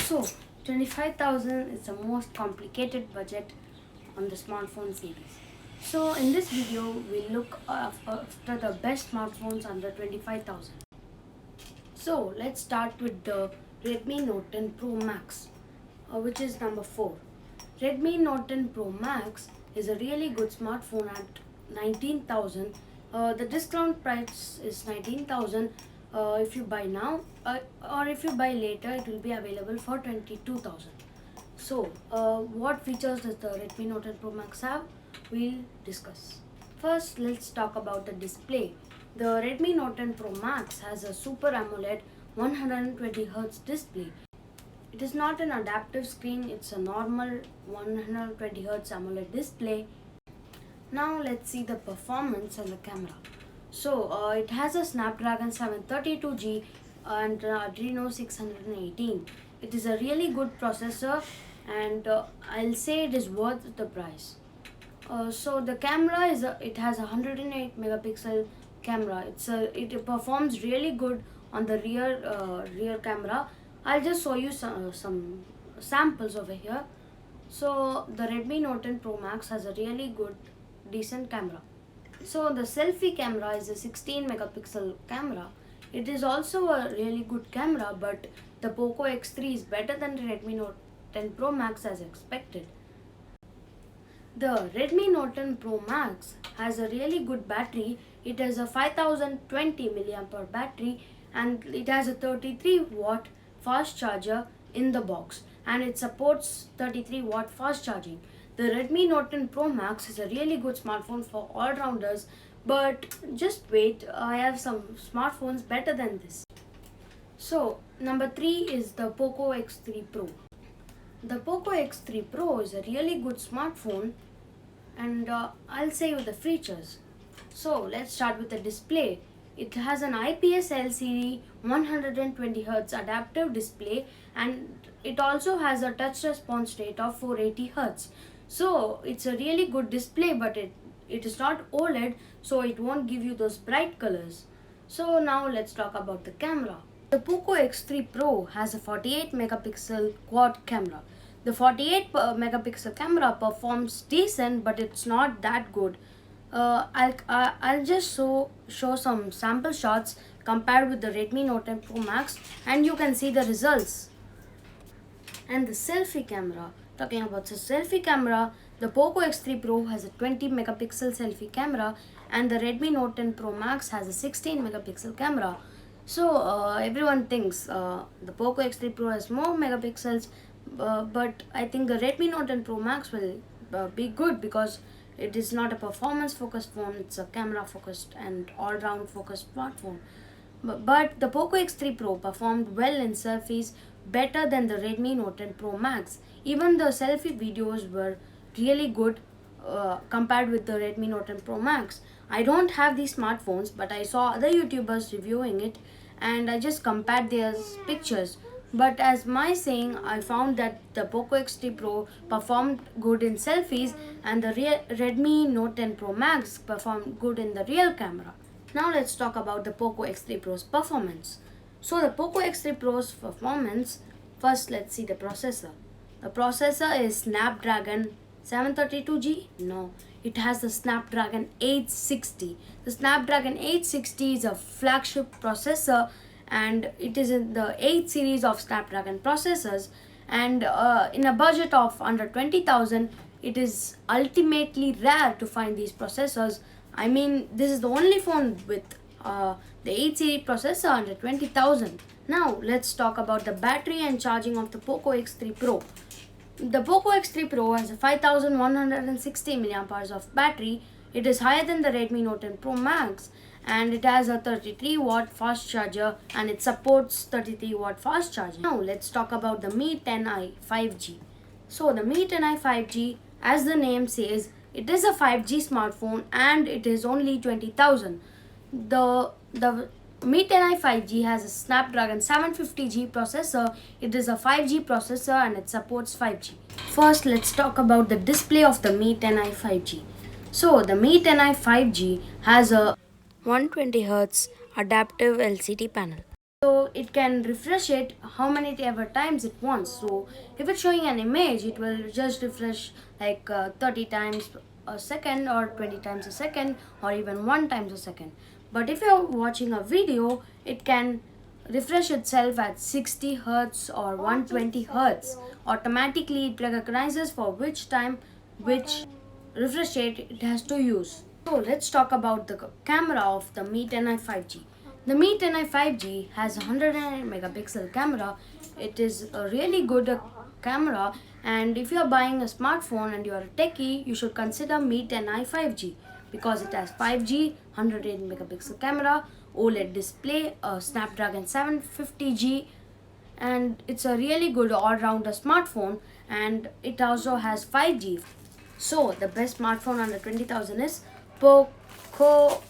So, 25,000 is the most complicated budget on the smartphone series. So, in this video, we'll look after the best smartphones under 25,000. So, let's start with the Redmi Note 10 Pro Max, which is number 4. Redmi Note 10 Pro Max is a really good smartphone at 19,000. The discount price is 19,000 if you buy now, or if you buy later, it will be available for 22,000. So, what features does the Redmi Note 10 Pro Max have? We'll discuss. First, let's talk about the display. The Redmi Note 10 Pro Max has a Super AMOLED 120Hz display. It is not an adaptive screen, it's a normal 120Hz AMOLED display. Now let's see the performance and the camera. So it has a Snapdragon 732G and Adreno 618. It is a really good processor, and I'll say it is worth the price. So the camera it has a 108 megapixel camera. It performs really good on the rear camera. I'll just show you some samples over here. So the Redmi Note 10 Pro Max has a really good decent camera. So the selfie camera is a 16 megapixel camera. It is also a really good camera, but the Poco X3 is better than the Redmi Note 10 Pro Max as expected. The Redmi Note 10 Pro Max has a really good battery. It has a 5020 mAh battery, and it has a 33 watt fast charger in the box, and it supports 33 watt fast charging. The Redmi Note 10 Pro Max is a really good smartphone for all-rounders, but just wait, I have some smartphones better than this. So, number 3 is the Poco X3 Pro. The Poco X3 Pro is a really good smartphone, and I'll say you the features. So, let's start with the display. It has an IPS LCD 120Hz adaptive display, and it also has a touch response rate of 480Hz. So it's a really good display, but it is not OLED, so it won't give you those bright colors. So now let's talk about the camera. The Poco X3 Pro has a 48 megapixel quad camera. The 48 megapixel camera performs decent, but it's not that good. I'll just show some sample shots compared with the Redmi Note 10 Pro Max, and you can see the results. And the selfie camera. Talking about the selfie camera, the Poco X3 Pro has a 20 megapixel selfie camera, and the Redmi Note 10 Pro Max has a 16 megapixel camera. So everyone thinks the Poco X3 Pro has more megapixels, but I think the Redmi Note 10 Pro Max will be good because it is not a performance focused phone, it's a camera focused and all-round focused smartphone. But the Poco X3 Pro performed well in selfies, better than the Redmi Note 10 Pro Max. Even the selfie videos were really good compared with the Redmi Note 10 Pro Max. I don't have these smartphones, but I saw other YouTubers reviewing it, and I just compared their pictures. But as my saying, I found that the Poco X3 Pro performed good in selfies, and the Redmi Note 10 Pro Max performed good in the rear camera. Now let's talk about the Poco X3 Pro's performance. So the Poco X3 Pro's performance, first let's see the processor. The processor is Snapdragon 732G? No, it has the Snapdragon 860. The Snapdragon 860 is a flagship processor, and it is in the 8 series of Snapdragon processors, and in a budget of under 20,000, it is ultimately rare to find these processors. I mean, this is the only phone with the 8 series processor under 20,000. Now let's talk about the battery and charging of the Poco X3 Pro. The Poco X3 Pro has a 5160 mAh of battery. It is higher than the Redmi Note 10 Pro Max, and it has a 33 watt fast charger, and it supports 33 watt fast charging. Now let's talk about the Mi 10i 5G. So the Mi 10i 5G, as the name says, it is a 5G smartphone, and it is only 20,000. The Mi 10i 5G has a Snapdragon 750G processor. It is a 5G processor, and it supports 5G. First, let's talk about the display of the Mi 10i 5G. So the Mi 10i 5G has a 120Hz adaptive LCD panel. So it can refresh it how many ever times it wants. So if it's showing an image, it will just refresh like 30 times a second or 20 times a second or even 1 times a second. But if you're watching a video, it can refresh itself at 60 hertz or 120 hertz. Automatically it recognizes for which time which refresh rate it has to use. So let's talk about the camera of the Mi 10i 5G. The Mi 10i 5G has a 108 megapixel camera. It is a really good camera, and if you are buying a smartphone and you are a techie, you should consider Mi 10i 5G because it has 5G, 108 megapixel camera, OLED display, a Snapdragon 750G, and it's a really good all-rounder smartphone, and it also has 5G. So the best smartphone under 20,000 is Poco.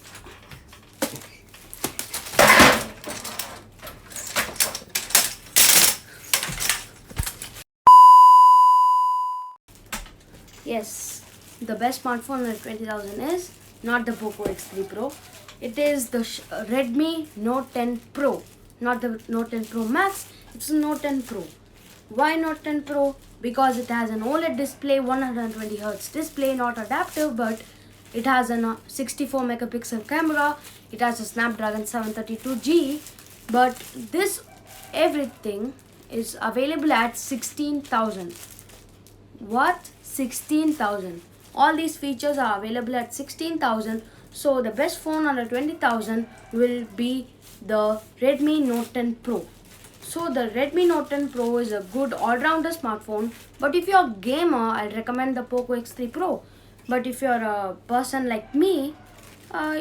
Yes, the best smartphone under 20,000 is not the Poco X3 Pro. It is the Redmi Note 10 Pro, not the Note 10 Pro Max. It's the Note 10 Pro. Why Note 10 Pro? Because it has an OLED display, 120 Hz display, not adaptive, but it has a 64 megapixel camera. It has a Snapdragon 732G, but this everything is available at 16,000. What? 16,000. All these features are available at 16,000. So the best phone under 20,000 will be the Redmi Note 10 Pro. So the Redmi Note 10 Pro is a good all-rounder smartphone, but if you're a gamer, I'll recommend the Poco X3 Pro. But if you're a person like me,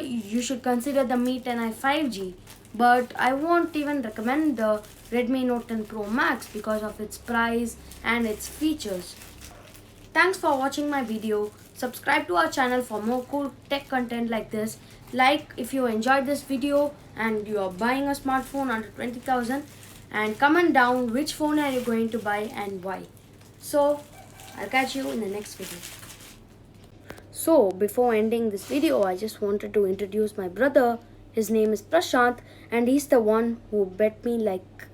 you should consider the Mi 10i 5G. But I won't even recommend the Redmi Note 10 Pro Max because of its price and its features. Thanks for watching my video. Subscribe to our channel for more cool tech content like this. Like if you enjoyed this video and you are buying a smartphone under 20,000, and comment down which phone are you going to buy and why. So I'll catch you in the next video. So before ending this video, I just wanted to introduce my brother. His name is Prashant, and he's the one who bet me like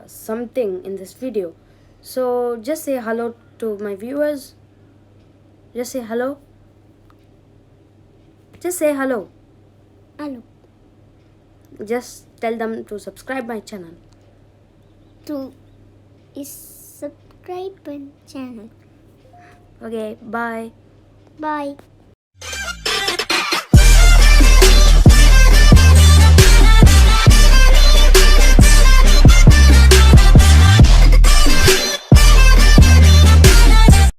something in this video. So just say hello to my viewers. Just say hello. Just say hello. Hello. Just tell them to subscribe my channel. To subscribe my channel. Okay, bye. Bye.